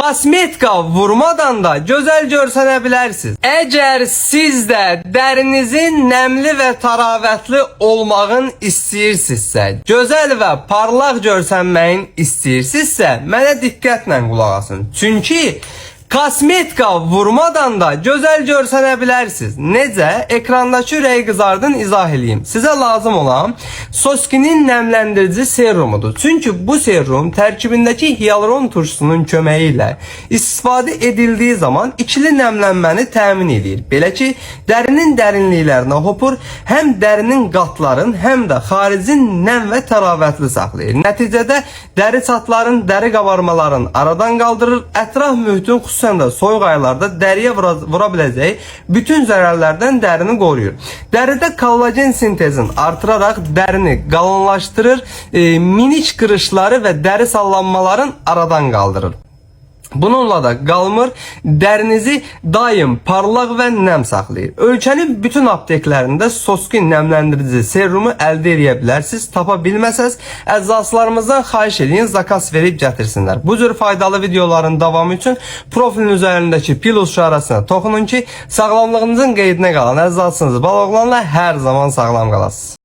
Kosmetika vurmadan da güzel görsənebilirsiniz. Eğer siz de dərinizin nemli ve taravətli olmağın istəyirsinizsə, güzel ve parlaq görsənməyin istəyirsinizsə, mənə diqqətlə qulaq asın. Çünkü kosmetika vurmadan da güzel görsənebilirsiniz. Necə? Ekrandakı ürəyi qızardın izah edeyim. Sizə lazım olan Soski'nin nemlendirici serumudur. Çünkü bu serum tərkibindəki hyaluron turşusunun köməyi ilə istifadə edildiği zaman ikili nemlənməni təmin edir. Belə ki, dərinin dərinliklərinə hopur, həm dərinin qatların, həm də xaricin nem və təravətli saxlayır. Nəticədə dəri çatların, dəri qabarmaların aradan qaldırır, ətraf mühitin xüsusən də soyuq aylarda dəriyə vura biləcəyi bütün zərərlərdən dərini qoruyur. Dəridə kollagen sintezini artırarak dərini qalınlaşdırır, minik qırışları və dəri sallanmaların aradan qaldırır. Bununla da qalmır, dərinizi daim parlaq və nəm saxlayır. Ölkənin bütün apteklərində Soski nemləndirici serumu əldə edə bilərsiniz. Tapa bilməsəz, əczaçılarımızdan xahiş edin, zakas verib gətirsinlər. Bu cür faydalı videoların davamı üçün profilin üzərindəki plus işarəsinə toxunun ki, sağlamlığınızın qeydinə qalan əczaçınız Baloğlanla hər zaman sağlam qalasınız.